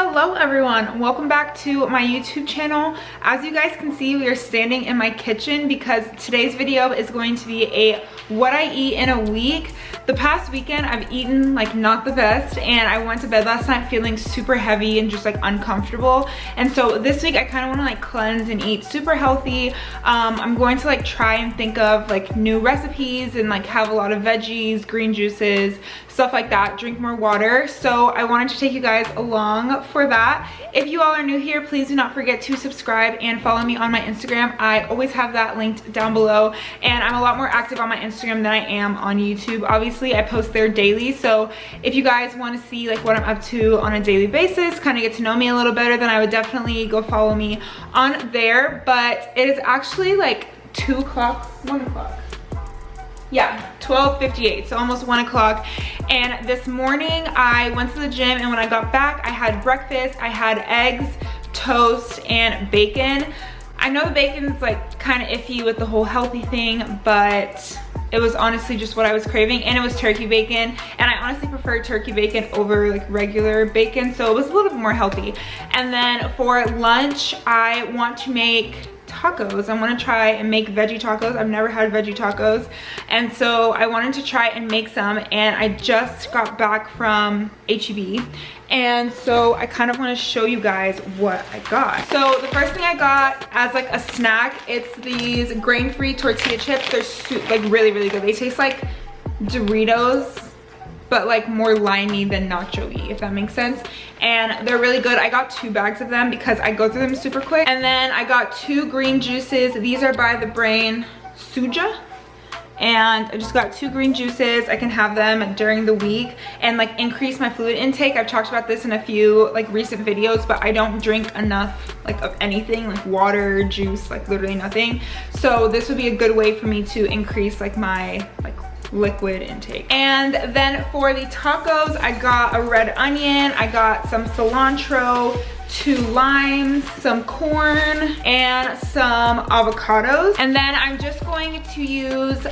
Hello everyone, welcome back to my YouTube channel. As you guys can see, we are standing in my kitchen because today's video is going to be a what I eat in a week. The past weekend I've eaten like not the best, and I went to bed last night feeling super heavy and just like uncomfortable. And so this week I kind of want to like cleanse and eat super healthy. I'm going to like try and think of like new recipes and like have a lot of veggies, green juices, stuff like that, drink more water. So I wanted to take you guys along for that. If you all are new here, please do not forget to subscribe and follow me on my Instagram. I always have that linked down below, and I'm a lot more active on my Instagram than I am on YouTube. Obviously I post there daily, so if you guys want to see like what I'm up to on a daily basis, kind of get to know me a little better, then I would definitely go follow me on there. But it is actually like 2 o'clock, 1 o'clock. Yeah, 12:58, so almost 1 o'clock. And this morning I went to the gym, and when I got back I had breakfast. I had eggs, toast, and bacon. I know the bacon's like kind of iffy with the whole healthy thing, but it was honestly just what I was craving, and it was turkey bacon, and I honestly prefer turkey bacon over like regular bacon, so it was a little bit more healthy. And then for lunch I want to make tacos. I want to try and make veggie tacos. I've never had veggie tacos, and so I wanted to try and make some. And I just got back from HEB, and so I kind of want to show you guys what I got. So the first thing I got as like a snack, it's these grain-free tortilla chips. They're like really good. They taste like Doritos, but like more limey than nacho-y, if that makes sense. And they're really good. I got 2 bags of them because I go through them super quick. And then I got 2 green juices. These are by The Brain Suja. And I just got 2 green juices. I can have them during the week and like increase my fluid intake. I've talked about this in a few like recent videos, but I don't drink enough like of anything, like water, juice, like literally nothing. So this would be a good way for me to increase like my liquid intake. And then for the tacos, I got a red onion, I got some cilantro, 2 limes, some corn, and some avocados. And then I'm just going to use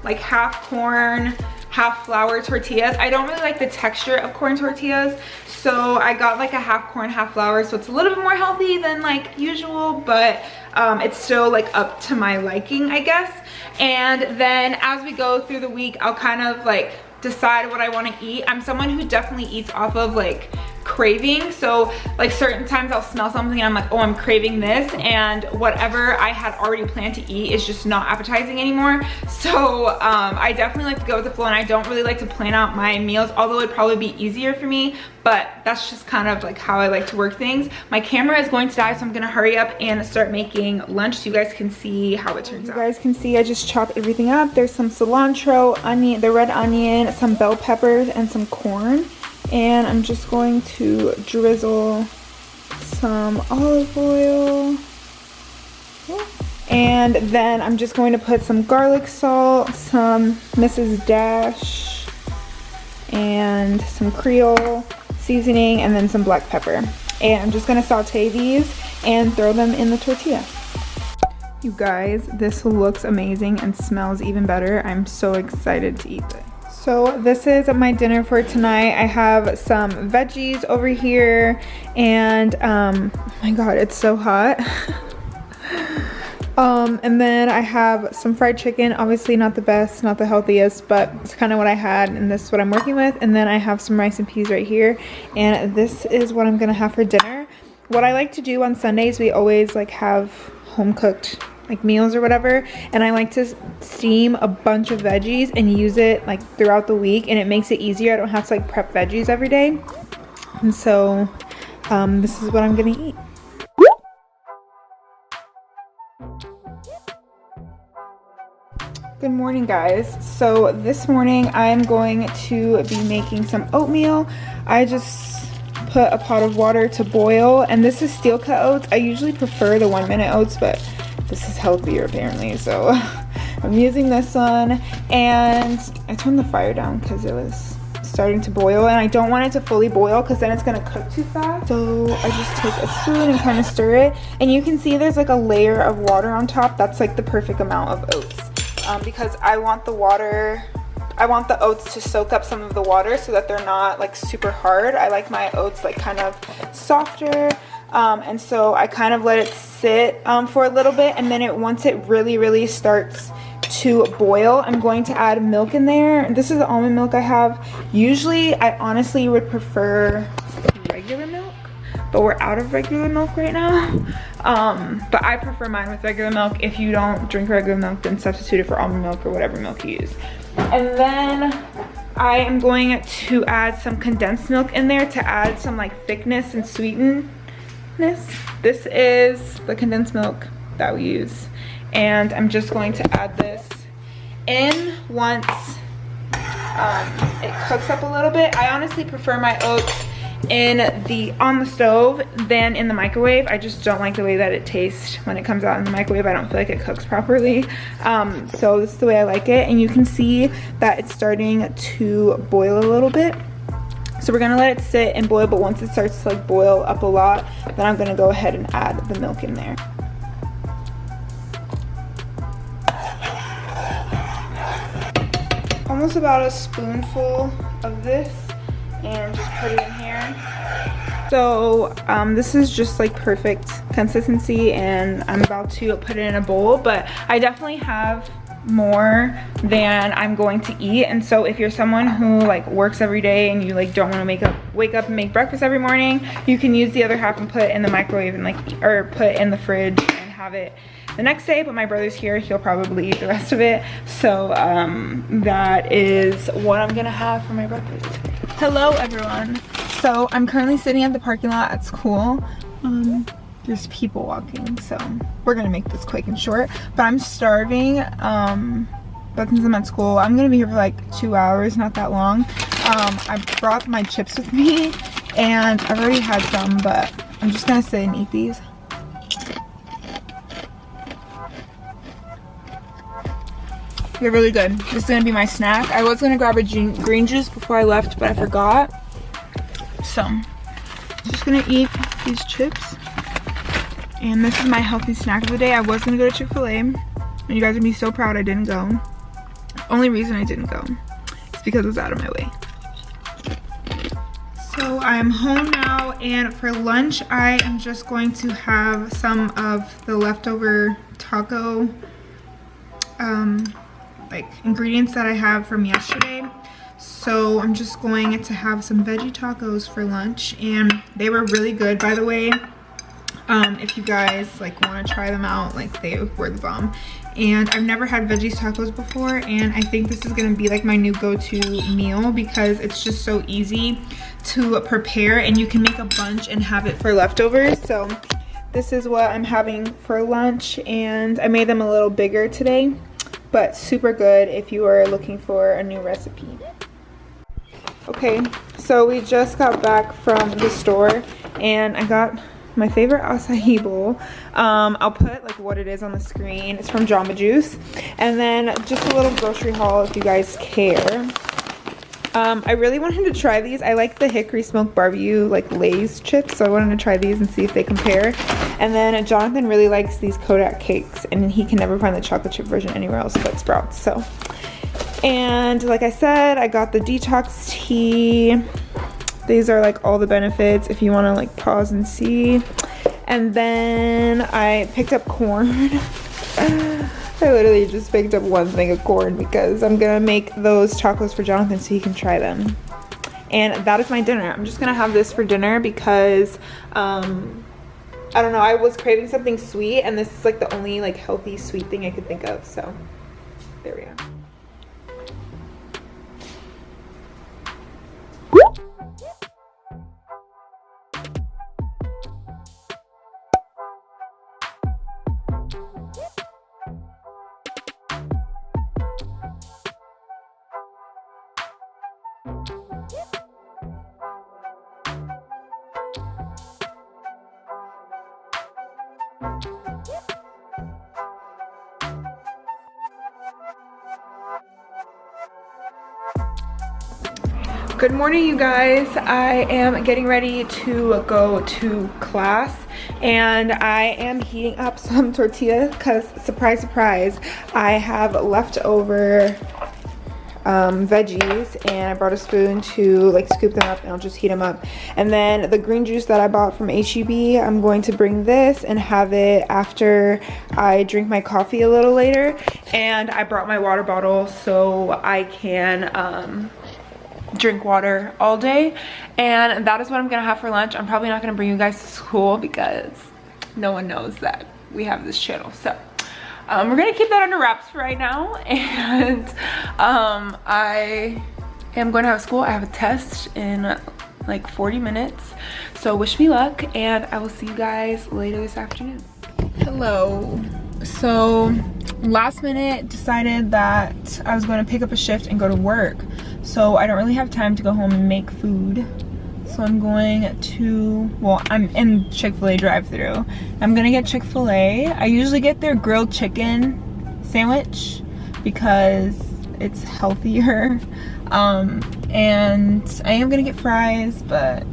like half corn, half flour tortillas. I don't really like the texture of corn tortillas, so I got like a half corn, half flour, so it's a little bit more healthy than like usual, but it's still like up to my liking, I guess. And then as we go through the week, I'll kind of like decide what I want to eat. I'm someone who definitely eats off of like craving, so like certain times I'll smell something and I'm like, oh, I'm craving this, and whatever I had already planned to eat is just not appetizing anymore. So I definitely like to go with the flow, and I don't really like to plan out my meals, although it'd probably be easier for me, but that's just kind of like how I like to work things. My camera is going to die, so I'm gonna hurry up and start making lunch so you guys can see how it turns out. You guys can see I just chopped everything up. There's some cilantro, onion, the red onion, some bell peppers, and some corn. And I'm just going to drizzle some olive oil. And then I'm just going to put some garlic salt, some Mrs. Dash, and some Creole seasoning, and then some black pepper. And I'm just gonna saute these and throw them in the tortilla. You guys, this looks amazing and smells even better. I'm so excited to eat this. So this is my dinner for tonight. I have some veggies over here, and oh my god, it's so hot. And then I have some fried chicken. Obviously not the best, not the healthiest, but it's kind of what I had, and this is what I'm working with. And then I have some rice and peas right here, and this is what I'm gonna have for dinner. What I like to do on Sundays, we always like have home cooked like meals or whatever, and I like to steam a bunch of veggies and use it like throughout the week, and it makes it easier. I don't have to like prep veggies every day. And so this is what I'm gonna eat. Good morning, guys. So this morning I'm going to be making some oatmeal. I just put a pot of water to boil, and this is steel cut oats. I usually prefer the 1-minute oats, but this is healthier apparently, so I'm using this one. And I turned the fire down because it was starting to boil, and I don't want it to fully boil because then it's gonna cook too fast. So I just take a spoon and kind of stir it, and you can see there's like a layer of water on top. That's like the perfect amount of oats, because I want the water I want the oats to soak up some of the water so that they're not like super hard. I like my oats like kind of softer. And so I kind of let it sit for a little bit, and then once it really starts to boil, I'm going to add milk in there. This is the almond milk I have. Usually I honestly would prefer regular milk, but we're out of regular milk right now. But I prefer mine with regular milk. If you don't drink regular milk, then substitute it for almond milk or whatever milk you use. And then I am going to add some condensed milk in there to add some like thickness and sweetness. This is the condensed milk that we use, and I'm just going to add this in once it cooks up a little bit. I honestly prefer my oats on the stove than in the microwave. I just don't like the way that it tastes when it comes out in the microwave. I don't feel like it cooks properly. So this is the way I like it, and you can see that it's starting to boil a little bit. So we're gonna let it sit and boil, but once it starts to like boil up a lot, then I'm gonna go ahead and add the milk in there. Almost about a spoonful of this, and just put it in here. So this is just like perfect consistency, and I'm about to put it in a bowl, but I definitely have more than I'm going to eat. And so if you're someone who like works every day and you like don't want to wake up and make breakfast every morning, you can use the other half and put it in the microwave and or put it in the fridge and have it the next day. But my brother's here, he'll probably eat the rest of it. So that is what I'm gonna have for my breakfast. Hello everyone. So I'm currently sitting at the parking lot at school. There's people walking, so we're gonna make this quick and short, but I'm starving. But since I'm at school, I'm gonna be here for like 2 hours, not that long. I brought my chips with me, and I've already had some, but I'm just gonna sit and eat these. They're really good. This is gonna be my snack. I was gonna grab a green juice before I left, but I forgot. So, I'm just gonna eat these chips. And this is my healthy snack of the day. I was gonna go to Chick-fil-A, and you guys would be so proud I didn't go. Only reason I didn't go is because it was out of my way. So I'm home now, and for lunch I am just going to have some of the leftover taco like ingredients that I have from yesterday. So I'm just going to have some veggie tacos for lunch, and they were really good, by the way. If you guys like want to try them out, like they were the bomb. And I've never had veggie tacos before, and I think this is gonna be like my new go-to meal because it's just so easy to prepare, and you can make a bunch and have it for leftovers. So this is what I'm having for lunch, and I made them a little bigger today, but super good if you are looking for a new recipe. Okay, so we just got back from the store, and I got my favorite acai bowl. I'll put like what it is on the screen. It's from Jamba Juice. And then just a little grocery haul if you guys care. I really wanted to try these. I like the hickory smoked barbecue like Lay's chips, so I wanted to try these and see if they compare. And then Jonathan really likes these Kodak cakes, and he can never find the chocolate chip version anywhere else but Sprouts. So, and like I said, I got the detox tea. These are like all the benefits if you want to like pause and see. And then I picked up corn. I literally just picked up one thing of corn because I'm gonna make those tacos for Jonathan so he can try them. And that is my dinner. I'm just gonna have this for dinner because I don't know, I was craving something sweet, and this is like the only like healthy sweet thing I could think of. So there we are. Good morning, you guys. I am getting ready to go to class, and I am heating up some tortilla because, surprise, surprise, I have leftover veggies, and I brought a spoon to like scoop them up, and I'll just heat them up. And then the green juice that I bought from HEB, I'm going to bring this and have it after I drink my coffee a little later. And I brought my water bottle so I can drink water all day. And that is what I'm gonna have for lunch. I'm probably not gonna bring you guys to school because no one knows that we have this channel. So we're gonna keep that under wraps for right now. And I am going to have school. I have a test in like 40 minutes. So wish me luck, and I will see you guys later this afternoon. Hello. So last minute decided that I was going to pick up a shift and go to work. So I don't really have time to go home and make food. So I'm going to, well, I'm in Chick-fil-A drive-thru. I'm gonna get Chick-fil-A. I usually get their grilled chicken sandwich because it's healthier. And I am gonna get fries, but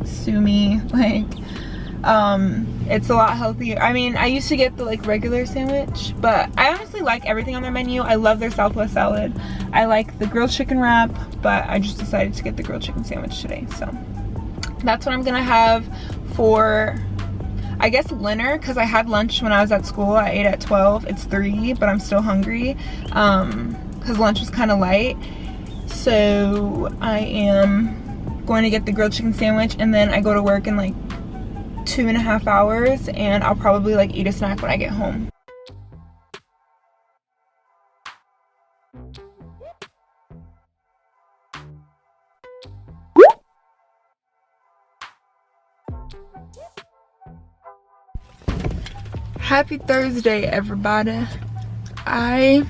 sue me, like, it's a lot healthier. I mean, I used to get the like regular sandwich, but I honestly like everything on their menu. I love their Southwest salad. I like the grilled chicken wrap, but I just decided to get the grilled chicken sandwich today. So that's what I'm gonna have for, I guess, dinner, because I had lunch when I was at school. I ate at 12. It's 3, but I'm still hungry because lunch was kind of light. So I am going to get the grilled chicken sandwich, and then I go to work in like 2.5 hours, and I'll probably like eat a snack when I get home. Happy Thursday, everybody. I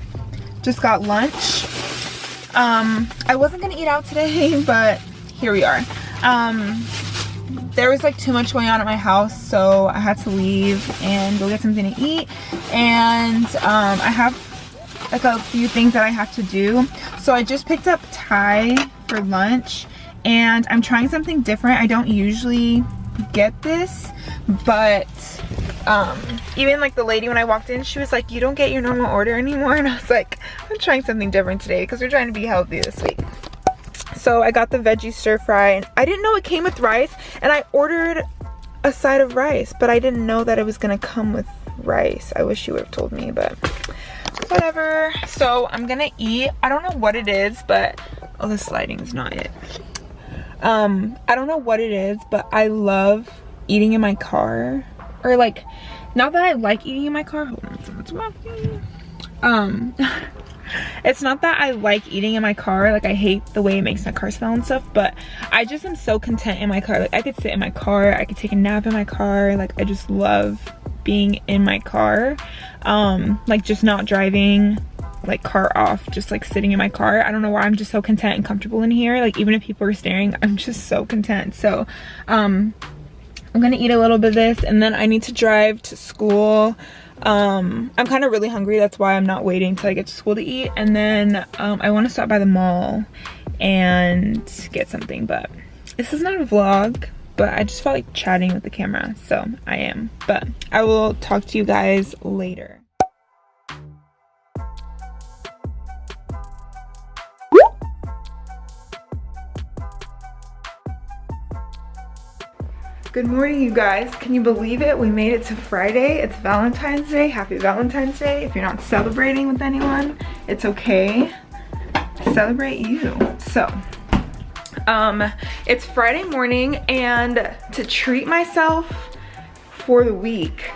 just got lunch. I wasn't gonna eat out today, but here we are. There was like too much going on at my house, so I had to leave and go get something to eat. And I have like a few things that I have to do. So I just picked up Thai for lunch, and I'm trying something different. I don't usually get this, but even like the lady when I walked in, she was like, you don't get your normal order anymore. And I was like, I'm trying something different today because we're trying to be healthy this week. So I got the veggie stir fry, and I didn't know it came with rice, and I ordered a side of rice, but I didn't know that it was gonna come with rice. I wish you would have told me, but whatever. So I'm gonna eat. I don't know what it is, but oh, this lighting is not it. I don't know what it is, but I love eating in my car. Or like, not that I like eating in my car. Hold on, someone's walking. It's not that I like eating in my car. Like, I hate the way it makes my car smell and stuff, but I just am so content in my car. Like, I could sit in my car, I could take a nap in my car. Like, I just love being in my car. Like, just not driving, like, car off, just like sitting in my car. I don't know why, I'm just so content and comfortable in here. Like, even if people are staring, I'm just so content. So I'm gonna eat a little bit of this, and then I need to drive to school. I'm kind of really hungry. That's why I'm not waiting till I get to school to eat. And then I want to stop by the mall and get something, but this is not a vlog, but I just felt like chatting with the camera, so I am. But I will talk to you guys later. Good morning, you guys. Can you believe it? We made it to Friday. It's Valentine's Day. Happy Valentine's Day. If you're not celebrating with anyone, it's okay. Celebrate you. So, it's Friday morning, and to treat myself for the week,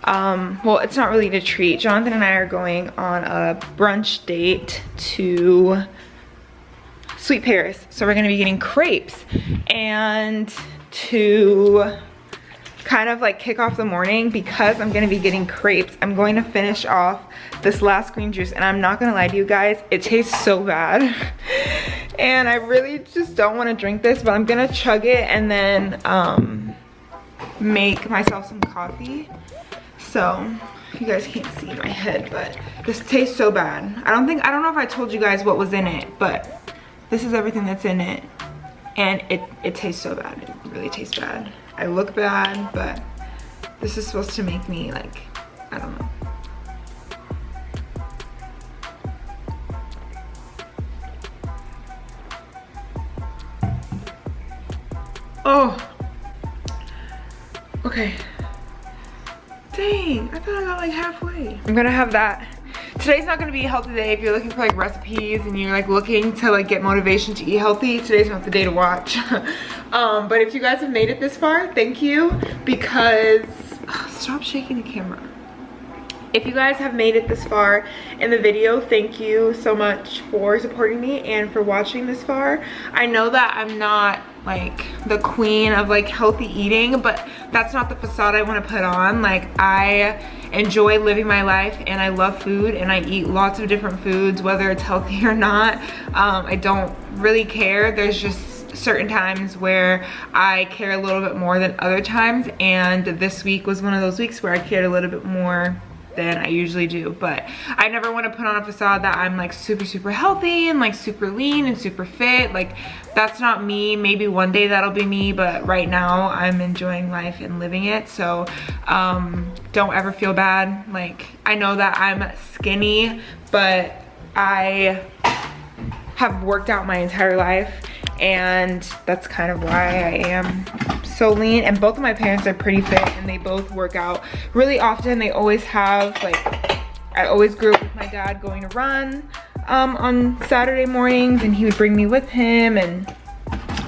well, it's not really to treat. Jonathan and I are going on a brunch date to Sweet Paris. So we're gonna be getting crepes, and to kind of like kick off the morning, because I'm gonna be getting crepes, I'm going to finish off this last green juice, and I'm not gonna lie to you guys, it tastes so bad. And I really just don't want to drink this, but I'm gonna chug it and then make myself some coffee. So you guys can't see my head, but this tastes so bad. I don't know if I told you guys what was in it, but this is everything that's in it. And it tastes so bad. It really tastes bad. I look bad, but this is supposed to make me like, I don't know. Oh. Okay. Dang, I thought I got like halfway. I'm gonna have that. Today's not gonna be a healthy day if you're looking for like recipes and you're like looking to like get motivation to eat healthy. Today's not the day to watch. But if you guys have made it this far, thank you, because stop shaking the camera. If you guys have made it this far in the video, thank you so much for supporting me and for watching this far. I know that I'm not like the queen of like healthy eating, but that's not the facade I want to put on. Like, I enjoy living my life and I love food and I eat lots of different foods, whether it's healthy or not. I don't really care. There's just certain times where I care a little bit more than other times, and this week was one of those weeks where I cared a little bit more than I usually do. But I never want to put on a facade that I'm like super healthy and like super lean and super fit. Like, that's not me. Maybe one day that'll be me, but right now I'm enjoying life and living it. So don't ever feel bad. Like, I know that I'm skinny, but I have worked out my entire life, and that's kind of why I am so lean. And both of my parents are pretty fit and they both work out really often. They always have, like, I always grew up with my dad going to run on Saturday mornings, and he would bring me with him. And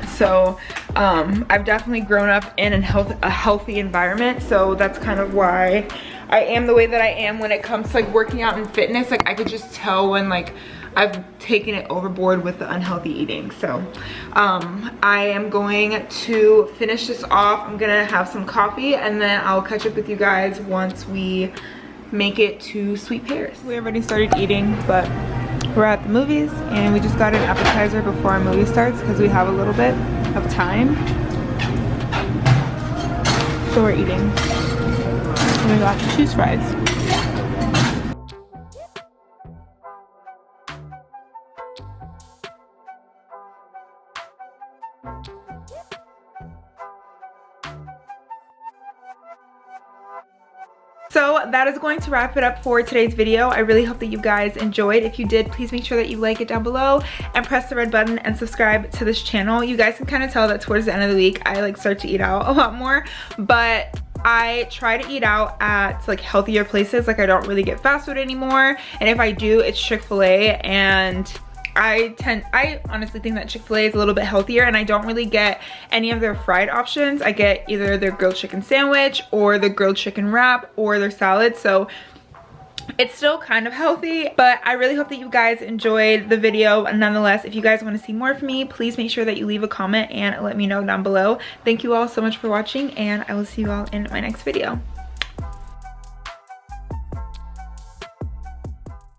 so I've definitely grown up in a healthy environment. So that's kind of why I am the way that I am when it comes to like working out and fitness. Like, I could just tell when like I've taken it overboard with the unhealthy eating. So I am going to finish this off. I'm gonna have some coffee and then I'll catch up with you guys once we make it to Sweet Paris. We already started eating, but we're at the movies and we just got an appetizer before our movie starts because we have a little bit of time. So we're eating. And we got cheese fries. So that is going to wrap it up for today's video. I really hope that you guys enjoyed. If you did, please make sure that you like it down below and press the red button and subscribe to this channel. You guys can kind of tell that towards the end of the week I like start to eat out a lot more, but I try to eat out at like healthier places. Like, I don't really get fast food anymore, and if I do, it's Chick-fil-A. And I honestly think that Chick-fil-A is a little bit healthier, and I don't really get any of their fried options. I get either their grilled chicken sandwich or the grilled chicken wrap or their salad. So it's still kind of healthy, but I really hope that you guys enjoyed the video. Nonetheless, if you guys want to see more from me, please make sure that you leave a comment and let me know down below. Thank you all so much for watching, and I will see you all in my next video.